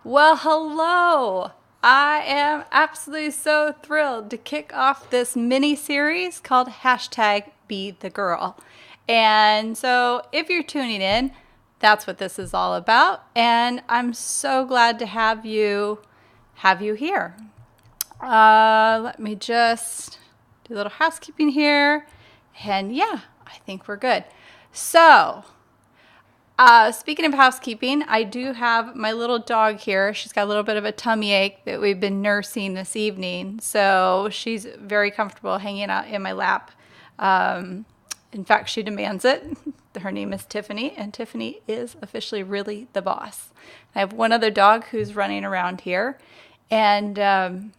Well, hello. I am absolutely so thrilled to kick off this mini series called hashtag Be the Girl. And so, if you're tuning in, that's what this is all about. And I'm so glad to have you here. Let me just do a little housekeeping here. And yeah, I think we're good. So, speaking of housekeeping, I do have my little dog here. She's got a little bit of a tummy ache that we've been nursing this evening. So she's very comfortable hanging out in my lap. In fact, she demands it. Her name is Tiffany, and Tiffany is officially really the boss. I have one other dog who's running around here. And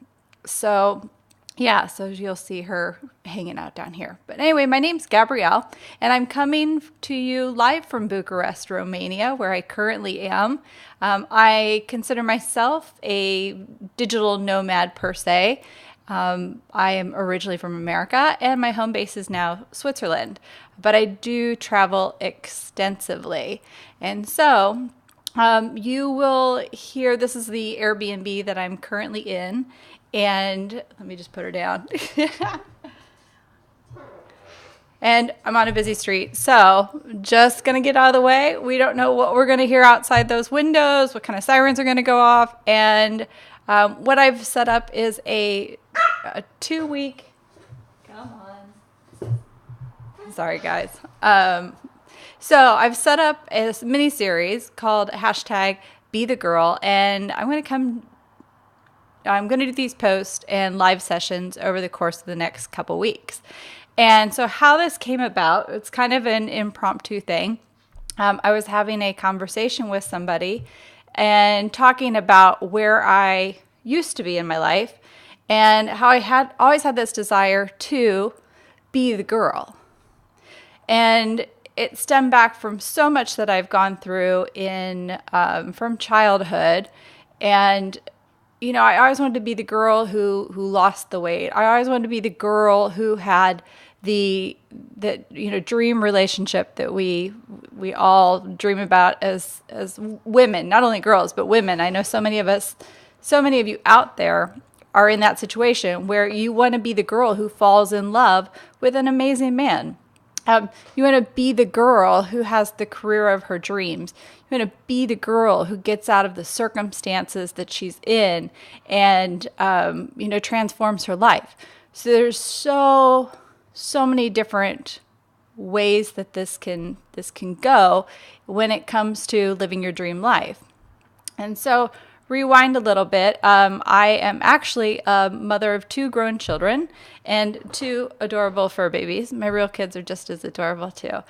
so yeah, so you'll see her hanging out down here. But anyway, my name's Gabrielle, and I'm coming to you live from Bucharest, Romania, where I currently am. I consider myself a digital nomad per se. I am originally from America, and my home base is now Switzerland. But I do travel extensively. And so you will hear this is the Airbnb that I'm currently in. And let me just put her down. And I'm on a busy street. So just going to get out of the way. We don't know what we're going to hear outside those windows, what kind of sirens are going to go off. And what I've set up is a 2-week. Come on. Sorry, guys. So I've set up a mini series called hashtag Be the Girl. And I'm going to do these posts and live sessions over the course of the next couple weeks. And so how this came about, it's kind of an impromptu thing. I was having a conversation with somebody and talking about where I used to be in my life and how I had always had this desire to be the girl. And it stemmed back from so much that I've gone through from childhood. And I always wanted to be the girl who lost the weight. I always wanted to be the girl who had the dream relationship that we all dream about as women, not only girls but women. I know so many of you out there are in that situation where you want to be the girl who falls in love with an amazing man. You want to be the girl who has the career of her dreams. You want to be the girl who gets out of the circumstances that she's in and, transforms her life. So there's so many different ways that this can go when it comes to living your dream life. And so rewind a little bit. I am actually a mother of 2 grown children and 2 adorable fur babies. My real kids are just as adorable too.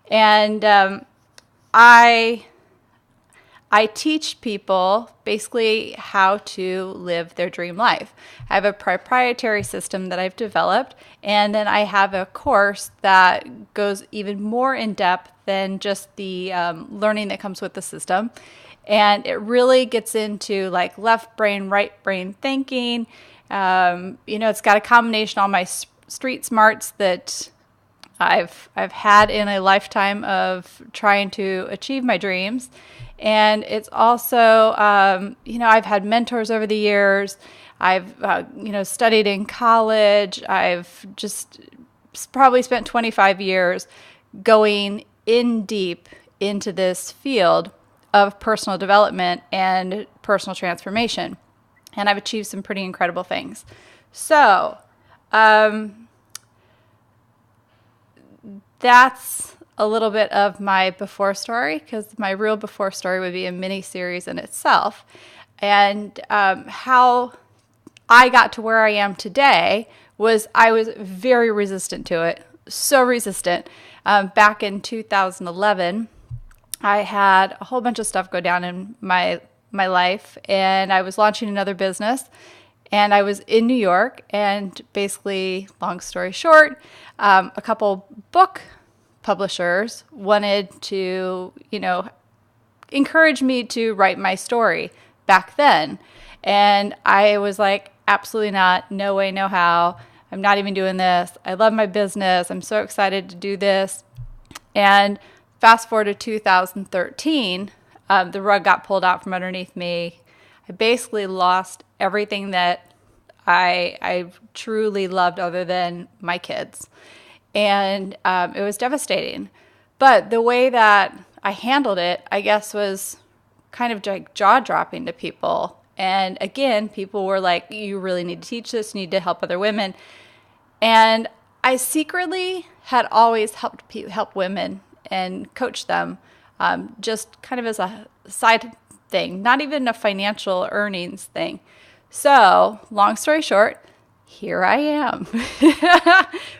And I teach people basically how to live their dream life. I have a proprietary system that I've developed, and then I have a course that goes even more in depth than just the learning that comes with the system. And it really gets into like left brain, right brain thinking. It's got a combination of all my street smarts that I've had in a lifetime of trying to achieve my dreams. And it's also, I've had mentors over the years. I've, studied in college. I've just probably spent 25 years going in deep into this field of personal development and personal transformation. And I've achieved some pretty incredible things. So, that's a little bit of my before story, because my real before story would be a mini series in itself. And how I got to where I am today was I was very resistant to it. So resistant. Back in 2011, I had a whole bunch of stuff go down in my life, and I was launching another business, and I was in New York, and basically, long story short, a couple book publishers wanted to, encourage me to write my story back then. And I was like, absolutely not, no way, no how. I'm not even doing this. I love my business. I'm so excited to do this. And fast forward to 2013, the rug got pulled out from underneath me. I basically lost everything that I truly loved other than my kids. And it was devastating. But the way that I handled it, I guess, was kind of like jaw-dropping to people. And again, people were like, you really need to teach this, you need to help other women. And I secretly had always help women and coach them, just kind of as a side thing, not even a financial earnings thing. So, long story short, here I am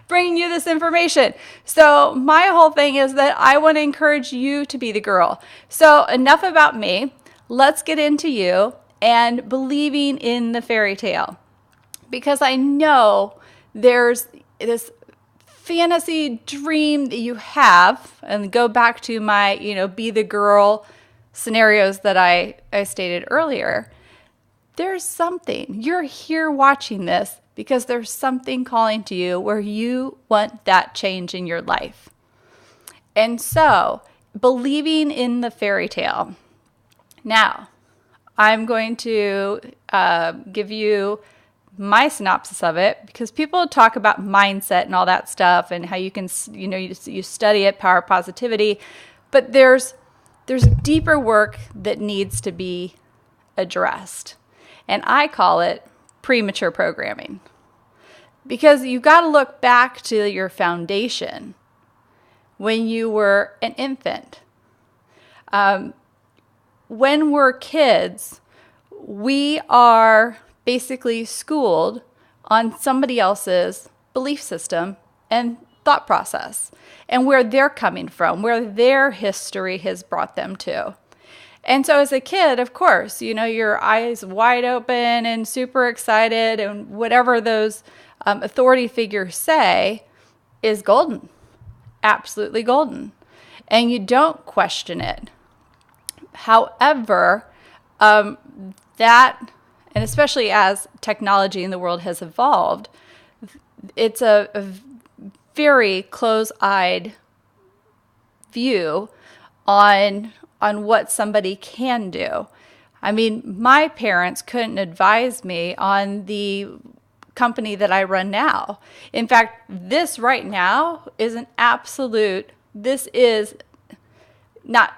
bringing you this information. So my whole thing is that I want to encourage you to be the girl. So enough about me. Let's get into you and believing in the fairy tale. Because I know there's this fantasy dream that you have, and go back to my, be the girl scenarios that I stated earlier. There's something. You're here watching this because there's something calling to you where you want that change in your life. And so, believing in the fairy tale. Now, I'm going to give you my synopsis of it, because people talk about mindset and all that stuff and how you can, you study it, power of positivity, but there's deeper work that needs to be addressed. And I call it premature programming, because you got to look back to your foundation when you were an infant. When we're kids, we are basically schooled on somebody else's belief system and thought process, and where they're coming from, where their history has brought them to. And so as a kid, of course, your eyes wide open and super excited, and whatever those authority figures say is golden, absolutely golden. And you don't question it. However, that, and especially as technology in the world has evolved, it's a very close-eyed view on what somebody can do. I mean, my parents couldn't advise me on the company that I run now. In fact, this right now is an absolute, this is not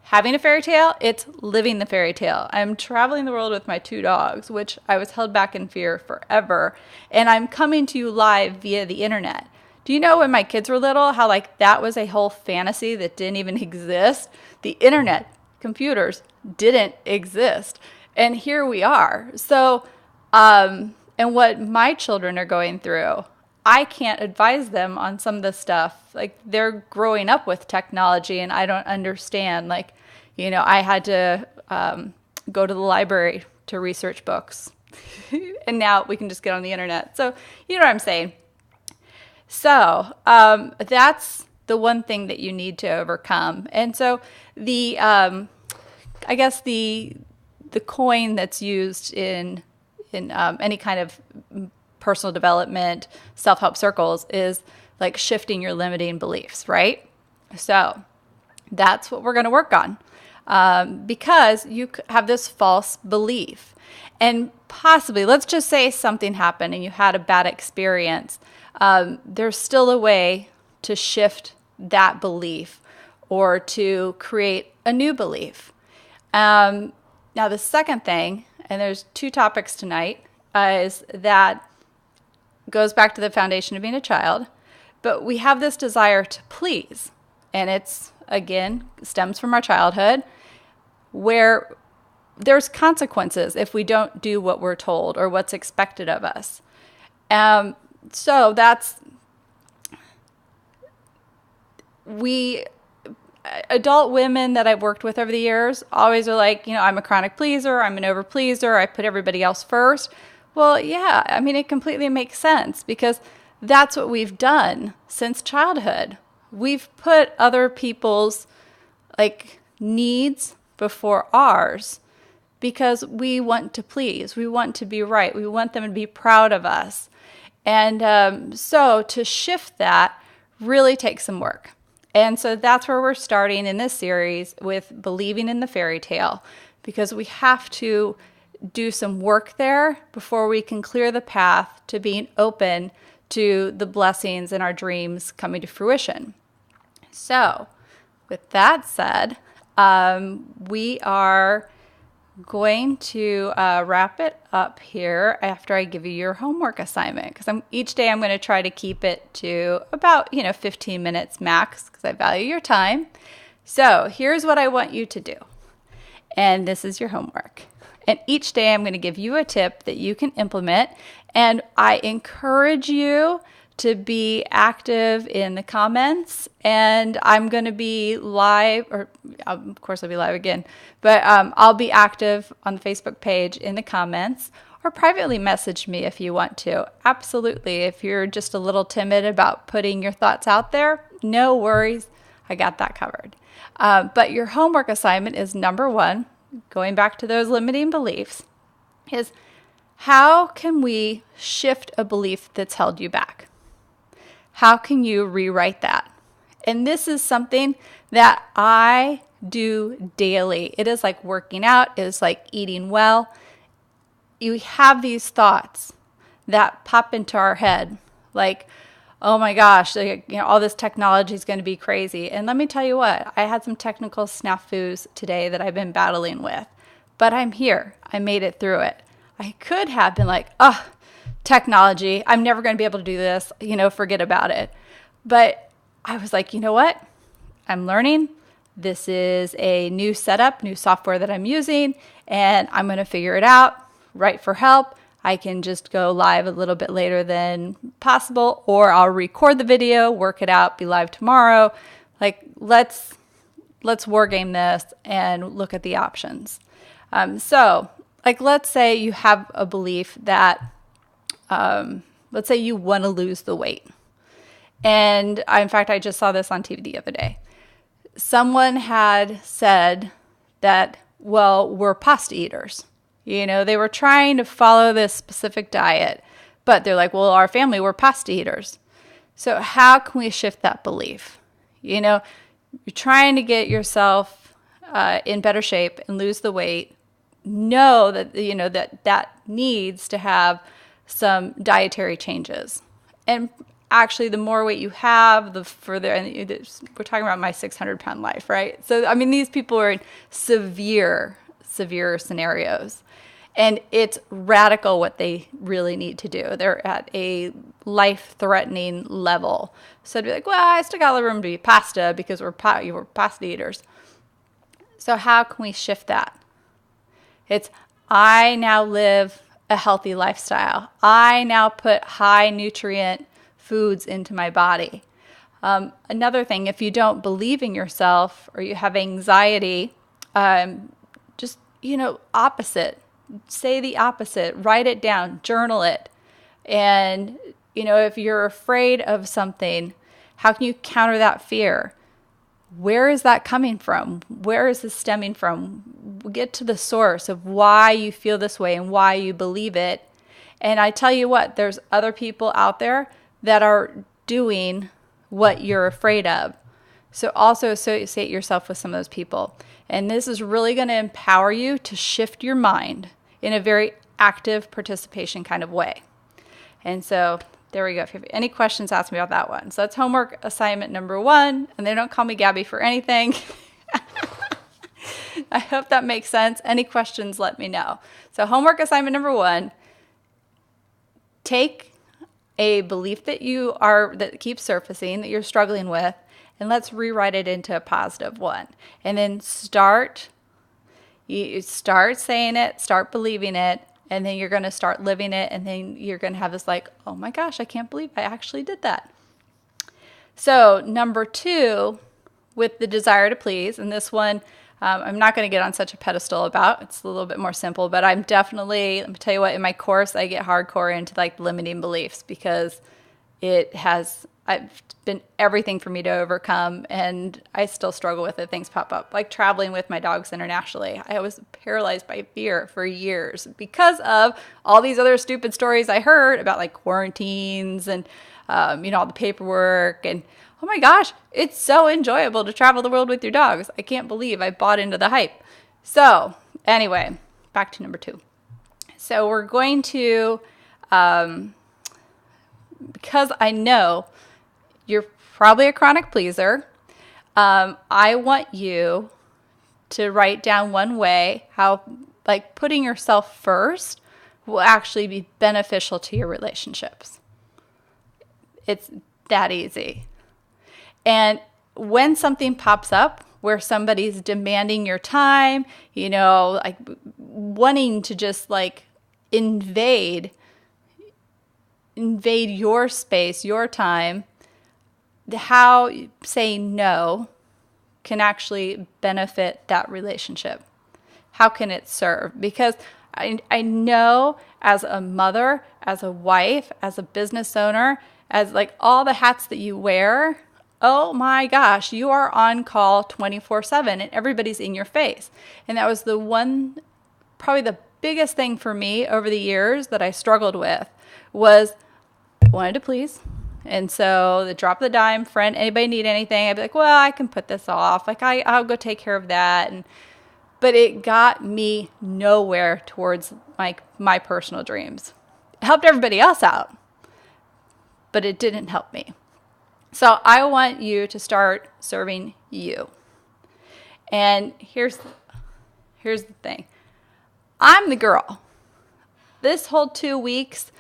having a fairy tale, it's living the fairy tale. I'm traveling the world with my 2 dogs, which I was held back in fear forever, and I'm coming to you live via the internet. Do you know when my kids were little, how that was a whole fantasy that didn't even exist? The internet, computers didn't exist. And here we are. So, and what my children are going through, I can't advise them on some of the stuff. They're growing up with technology, and I don't understand. I had to go to the library to research books. And now we can just get on the internet. So, you know what I'm saying? So that's the one thing that you need to overcome. And so the, I guess the coin that's used in any kind of personal development, self-help circles is shifting your limiting beliefs, right? So that's what we're going to work on, because you have this false belief, and possibly, let's just say something happened and you had a bad experience. There's still a way to shift that belief or to create a new belief. Now, the second thing, and there's 2 topics tonight, is that goes back to the foundation of being a child, but we have this desire to please. And it's, again, stems from our childhood, where there's consequences if we don't do what we're told or what's expected of us. So that's, adult women that I've worked with over the years always are like, I'm a chronic pleaser, I'm an over pleaser, I put everybody else first. Well, yeah, I mean, it completely makes sense, because that's what we've done since childhood. We've put other people's needs before ours, because we want to please, we want to be right, we want them to be proud of us. And so to shift that really takes some work. And so that's where we're starting in this series, with believing in the fairy tale, because we have to do some work there before we can clear the path to being open to the blessings and our dreams coming to fruition. So, with that said, we are going to wrap it up here after I give you your homework assignment, because each day I'm going to try to keep it to about 15 minutes max, because I value your time. So here's what I want you to do, and this is your homework. And each day I'm going to give you a tip that you can implement, and I encourage you to be active in the comments, and I'm going to be live, or of course I'll be live again, but I'll be active on the Facebook page in the comments, or privately message me if you want to. Absolutely. If you're just a little timid about putting your thoughts out there, no worries. I got that covered. But your homework assignment is number 1, going back to those limiting beliefs, is how can we shift a belief that's held you back? How can you rewrite that? And this is something that I do daily. It is like working out. It is like eating well. You have these thoughts that pop into our head like, oh my gosh, all this technology is going to be crazy. And let me tell you what, I had some technical snafus today that I've been battling with, but I'm here. I made it through it. I could have been like, oh, technology, I'm never going to be able to do this, forget about it. But I was like, you know what? I'm learning. This is a new setup, new software that I'm using, and I'm going to figure it out. Write for help. I can just go live a little bit later than possible, or I'll record the video, work it out, be live tomorrow. Like, let's war game this and look at the options. So let's say you have a belief that let's say you want to lose the weight. And in fact, I just saw this on TV the other day. Someone had said that, well, we're pasta eaters. They were trying to follow this specific diet, but they're like, well, our family, we're pasta eaters. So how can we shift that belief? You're trying to get yourself in better shape and lose the weight. Know that, that needs to have some dietary changes. And actually, the more weight you have, the further, and we're talking about my 600-pound life, right? So, these people are in severe scenarios. And it's radical what they really need to do. They're at a life-threatening level. So to be like, well, I still got the room to be pasta because we're pasta eaters. So how can we shift that? It's, I now live a healthy lifestyle. I now put high nutrient foods into my body. Another thing, if you don't believe in yourself or you have anxiety, just, opposite. Say the opposite. Write it down. Journal it. And, if you're afraid of something, how can you counter that fear? Where is that coming from? Where is this stemming from? Get to the source of why you feel this way and why you believe it. And I tell you what, there's other people out there that are doing what you're afraid of. So also associate yourself with some of those people. And this is really going to empower you to shift your mind in a very active participation kind of way. And so there we go. If you have any questions, ask me about that one. So that's homework assignment number 1. And they don't call me Gabby for anything. I hope that makes sense. Any questions, let me know. So homework assignment number 1, take a belief that keeps surfacing, that you're struggling with, and let's rewrite it into a positive one. And then you start saying it, start believing it, and then you're going to start living it, and then you're going to have this like, oh my gosh, I can't believe I actually did that. So number 2, with the desire to please, and this one I'm not going to get on such a pedestal about. It's a little bit more simple, but I'm definitely, let me tell you what, in my course, I get hardcore into like limiting beliefs because it's been everything for me to overcome, and I still struggle with it. Things pop up, like traveling with my dogs internationally. I was paralyzed by fear for years because of all these other stupid stories I heard about like quarantines and, all the paperwork. And oh my gosh, it's so enjoyable to travel the world with your dogs. I can't believe I bought into the hype. So anyway, back to number 2. So we're going to, because I know you're probably a chronic pleaser, I want you to write down one way how like putting yourself first will actually be beneficial to your relationships. It's that easy. And when something pops up where somebody's demanding your time, like wanting to just like invade your space, your time, how saying no can actually benefit that relationship. How can it serve? Because I know as a mother, as a wife, as a business owner, as like all the hats that you wear, oh my gosh, you are on call 24/7 and everybody's in your face. And that was probably the biggest thing for me over the years that I struggled with was wanted to please. And so the drop of the dime, friend, anybody need anything? I'd be like, well, I can put this off. Like I'll go take care of that. But it got me nowhere towards my personal dreams. It helped everybody else out, but it didn't help me. So I want you to start serving you. And here's the thing. I'm the girl. This whole 2 weeks,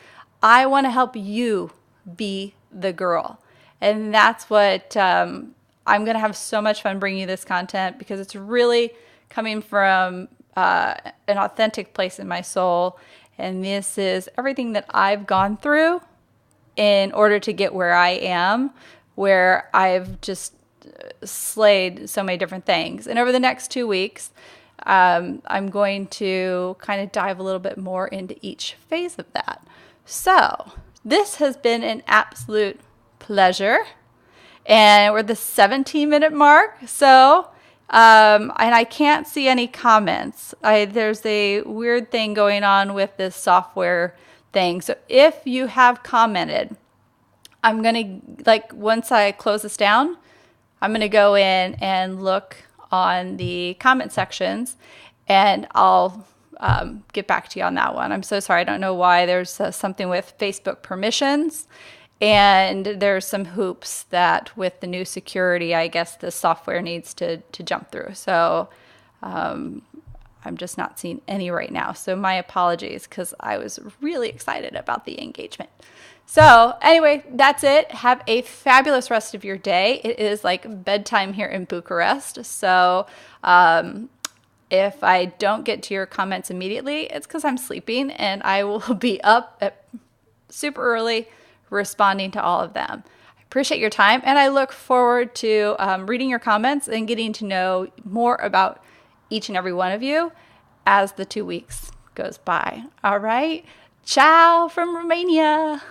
I want to help you be the girl. And that's what I'm going to have so much fun bringing you this content because it's really coming from an authentic place in my soul. And this is everything that I've gone through in order to get where I am, where I've just slayed so many different things. And over the next 2 weeks, I'm going to kind of dive a little bit more into each phase of that. So this has been an absolute pleasure. And we're at the 17-minute mark. So, and I can't see any comments. There's a weird thing going on with this software thing. So if you have commented, I'm going to, once I close this down, I'm going to go in and look on the comment sections and I'll get back to you on that one. I'm so sorry. I don't know why. There's something with Facebook permissions and there's some hoops that with the new security, I guess the software needs to jump through. So I'm just not seeing any right now. So my apologies because I was really excited about the engagement. So anyway, that's it. Have a fabulous rest of your day. It is like bedtime here in Bucharest. So if I don't get to your comments immediately, it's because I'm sleeping and I will be up at super early responding to all of them. I appreciate your time and I look forward to reading your comments and getting to know more about each and every one of you as the 2 weeks goes by. All right. Ciao from Romania.